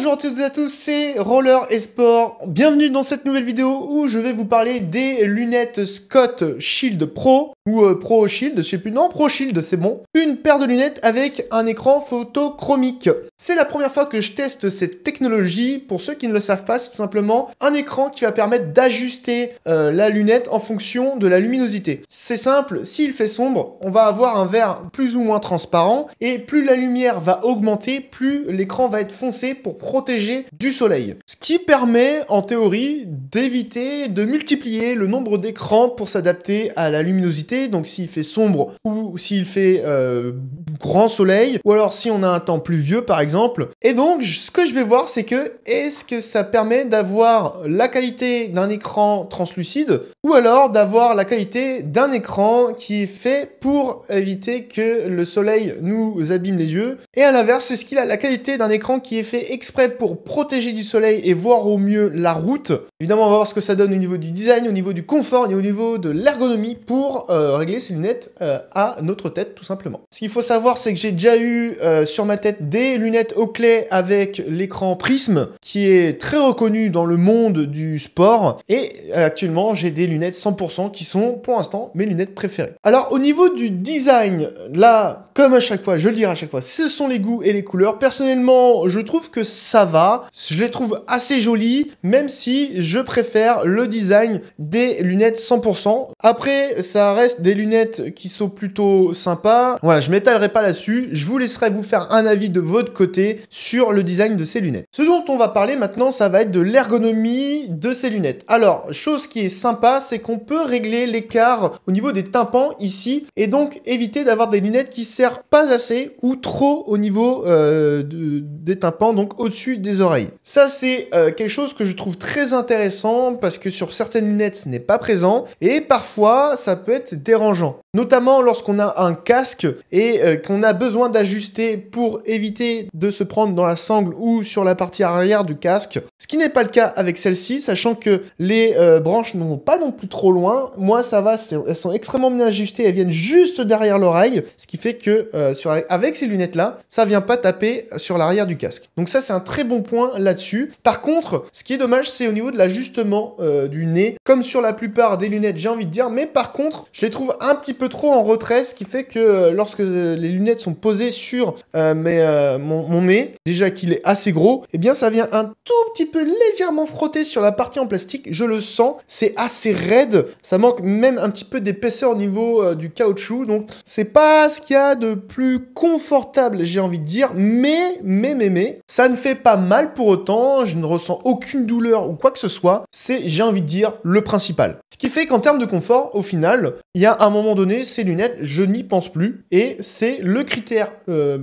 Bonjour à toutes et à tous, c'est Roller et Sport. Bienvenue dans cette nouvelle vidéo où je vais vous parler des lunettes Scott Shield Pro ou Pro Shield, je sais plus, non, Pro Shield, c'est bon. Une paire de lunettes avec un écran photochromique. C'est la première fois que je teste cette technologie. Pour ceux qui ne le savent pas, c'est tout simplement un écran qui va permettre d'ajuster la lunette en fonction de la luminosité. C'est simple, s'il fait sombre, on va avoir un verre plus ou moins transparent et plus la lumière va augmenter, plus l'écran va être foncé pour protéger du soleil. Ce qui permet, en théorie, d'éviter de multiplier le nombre d'écrans pour s'adapter à la luminosité. Donc s'il fait sombre ou s'il fait grand soleil, ou alors si on a un temps pluvieux par exemple. Et donc ce que je vais voir, c'est que est-ce que ça permet d'avoir la qualité d'un écran translucide ou alors d'avoir la qualité d'un écran qui est fait pour éviter que le soleil nous abîme les yeux. Et à l'inverse, est-ce qu'il a la qualité d'un écran qui est fait exprès pour protéger du soleil et voir au mieux la route. Évidemment, on va voir ce que ça donne au niveau du design, au niveau du confort et au niveau de l'ergonomie pour régler ces lunettes à notre tête tout simplement. Ce qu'il faut savoir, c'est que j'ai déjà eu sur ma tête des lunettes Oakley avec l'écran Prism qui est très reconnu dans le monde du sport et actuellement j'ai des lunettes 100% qui sont pour l'instant mes lunettes préférées. Alors au niveau du design, là comme à chaque fois, je le dirai à chaque fois, ce sont les goûts et les couleurs. Personnellement, je trouve que ça va, je les trouve assez jolies, même si je préfère le design des lunettes 100%. Après, ça reste des lunettes qui sont plutôt sympas. Voilà, je m'étalerai pas là-dessus. Je vous laisserai vous faire un avis de votre côté sur le design de ces lunettes. Ce dont on va parler maintenant, ça va être de l'ergonomie de ces lunettes. Alors, chose qui est sympa, c'est qu'on peut régler l'écart au niveau des tympans ici et donc éviter d'avoir des lunettes qui serrent pas assez ou trop au niveau des tympans, donc au-dessus des oreilles. Ça, c'est quelque chose que je trouve très intéressant parce que sur certaines lunettes, ce n'est pas présent et parfois, ça peut être dérangeant. Notamment lorsqu'on a un casque et qu'on a besoin d'ajuster pour éviter de se prendre dans la sangle ou sur la partie arrière du casque. Ce qui n'est pas le cas avec celle-ci, sachant que les branches ne vont pas non plus trop loin. Moi, ça va, elles sont extrêmement bien ajustées, elles viennent juste derrière l'oreille, ce qui fait que avec ces lunettes-là, ça vient pas taper sur l'arrière du casque. Donc ça, c'est un très bon point là-dessus. Par contre, ce qui est dommage, c'est au niveau de l'ajustement du nez, comme sur la plupart des lunettes, j'ai envie de dire, mais par contre, je les trouve un petit peu trop en retrait, ce qui fait que lorsque les lunettes sont posées sur mon nez, déjà qu'il est assez gros, eh bien ça vient un tout petit peu légèrement frotter sur la partie en plastique, je le sens, c'est assez raide, ça manque même un petit peu d'épaisseur au niveau du caoutchouc, donc c'est pas ce qu'il y a de plus confortable, j'ai envie de dire, mais, ça ne fait pas mal pour autant, je ne ressens aucune douleur ou quoi que ce soit, c'est, j'ai envie de dire, le principal. Ce qui fait qu'en termes de confort, au final, il y a un moment donné, ces lunettes, je n'y pense plus, et c'est le critère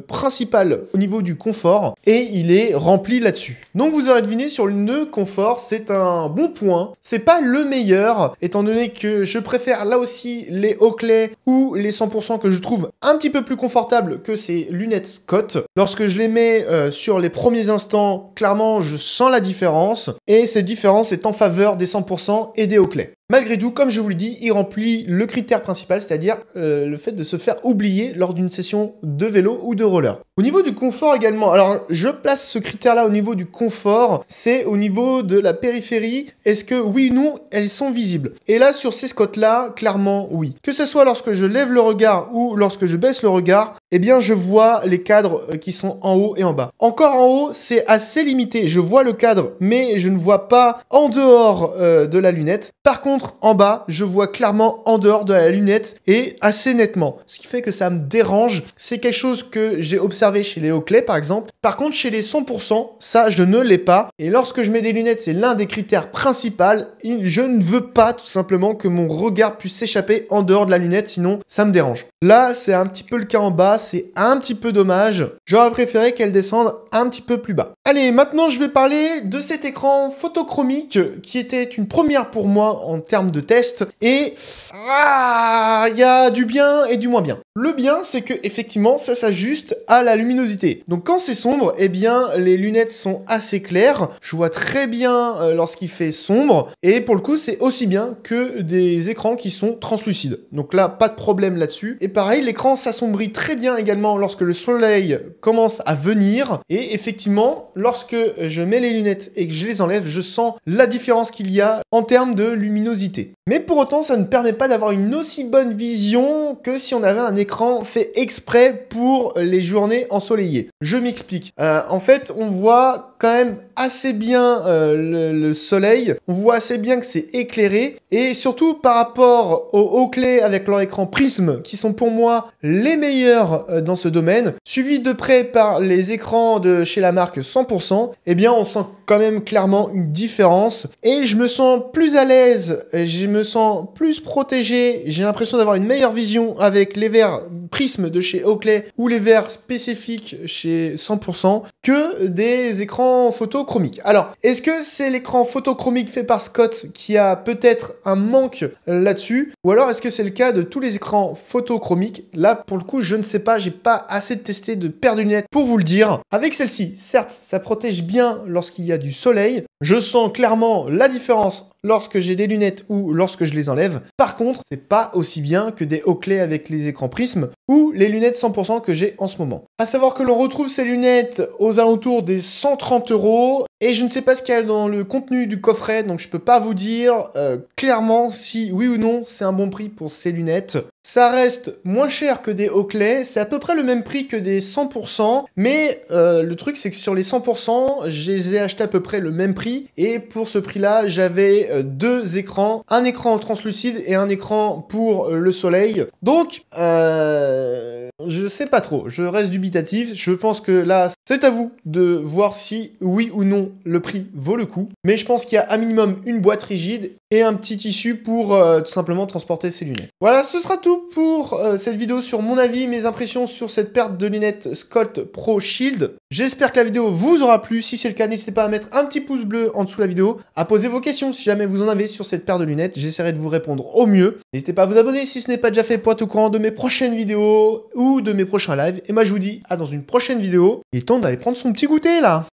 principal au niveau du confort, et il est rempli là-dessus. Donc vous aurez deviné, sur le confort, c'est un bon point, c'est pas le meilleur, étant donné que je préfère là aussi les Oakley ou les 100% que je trouve un petit peu plus confortables que ces lunettes Scott. Lorsque je les mets sur les premiers instants, clairement, je sens la différence, et cette différence est en faveur des 100% et des Oakley. Malgré tout, comme je vous le dis, il remplit le critère principal, c'est-à-dire le fait de se faire oublier lors d'une session de vélo ou de roller. Au niveau du confort également, alors je place ce critère-là au niveau du confort, c'est au niveau de la périphérie, est-ce que oui ou non, elles sont visibles? Et là, sur ces Scott-là, clairement oui. Que ce soit lorsque je lève le regard ou lorsque je baisse le regard, eh bien je vois les cadres qui sont en haut et en bas. Encore en haut, c'est assez limité, je vois le cadre, mais je ne vois pas en dehors de la lunette. Par contre, en bas, je vois clairement en dehors de la lunette et assez nettement. Ce qui fait que ça me dérange. C'est quelque chose que j'ai observé chez les Oakley par exemple. Par contre, chez les 100%, ça, je ne l'ai pas. Et lorsque je mets des lunettes, c'est l'un des critères principaux. Je ne veux pas tout simplement que mon regard puisse s'échapper en dehors de la lunette, sinon ça me dérange. Là, c'est un petit peu le cas en bas. C'est un petit peu dommage. J'aurais préféré qu'elle descende un petit peu plus bas. Allez, maintenant, je vais parler de cet écran photochromique qui était une première pour moi en termes de test et il y a du bien et du moins bien. Le bien, c'est que effectivement, ça s'ajuste à la luminosité. Donc quand c'est sombre, eh bien les lunettes sont assez claires. Je vois très bien lorsqu'il fait sombre et pour le coup, c'est aussi bien que des écrans qui sont translucides. Donc là, pas de problème là-dessus. Et pareil, l'écran s'assombrit très bien également lorsque le soleil commence à venir et effectivement, lorsque je mets les lunettes et que je les enlève, je sens la différence qu'il y a en termes de luminosité. Mais pour autant, ça ne permet pas d'avoir une aussi bonne vision que si on avait un écran fait exprès pour les journées ensoleillées. Je m'explique. En fait, on voit quand même assez bien le soleil, on voit assez bien que c'est éclairé, et surtout par rapport aux Oakley avec leur écran prisme, qui sont pour moi les meilleurs dans ce domaine, suivi de près par les écrans de chez la marque 100%, eh bien on sent quand même clairement une différence, et je me sens plus à l'aise, je me sens plus protégé, j'ai l'impression d'avoir une meilleure vision avec les verres prisme de chez Oakley ou les verres spécifiques chez 100% que des écrans photochromiques. Alors, est-ce que c'est l'écran photochromique fait par Scott qui a peut-être un manque là-dessus, ou alors est-ce que c'est le cas de tous les écrans photochromiques? Là, pour le coup, je ne sais pas, j'ai pas assez testé de paires de lunettes pour vous le dire. Avec celle-ci, certes, ça protège bien lorsqu'il y a du soleil. Je sens clairement la différence lorsque j'ai des lunettes ou lorsque je les enlève. Par contre, c'est pas aussi bien que des Oakley avec les écrans prisme ou les lunettes 100% que j'ai en ce moment. À savoir que l'on retrouve ces lunettes aux alentours des 130 € et je ne sais pas ce qu'il y a dans le contenu du coffret, donc je peux pas vous dire clairement si oui ou non c'est un bon prix pour ces lunettes. Ça reste moins cher que des Oakley, c'est à peu près le même prix que des 100%, mais le truc c'est que sur les 100%, je les ai achetés à peu près le même prix, et pour ce prix-là, j'avais deux écrans, un écran translucide et un écran pour le soleil. Donc, je sais pas trop, je reste dubitatif, je pense que là, c'est à vous de voir si oui ou non le prix vaut le coup, mais je pense qu'il y a un minimum une boîte rigide et un petit tissu pour tout simplement transporter ces lunettes. Voilà, ce sera tout pour cette vidéo sur mon avis, mes impressions sur cette paire de lunettes Scott Pro Shield. J'espère que la vidéo vous aura plu. Si c'est le cas, n'hésitez pas à mettre un petit pouce bleu en dessous de la vidéo, à poser vos questions si jamais vous en avez sur cette paire de lunettes. J'essaierai de vous répondre au mieux. N'hésitez pas à vous abonner si ce n'est pas déjà fait pour être au courant de mes prochaines vidéos ou de mes prochains lives. Et moi, je vous dis à dans une prochaine vidéo. Il est temps d'aller prendre son petit goûter là.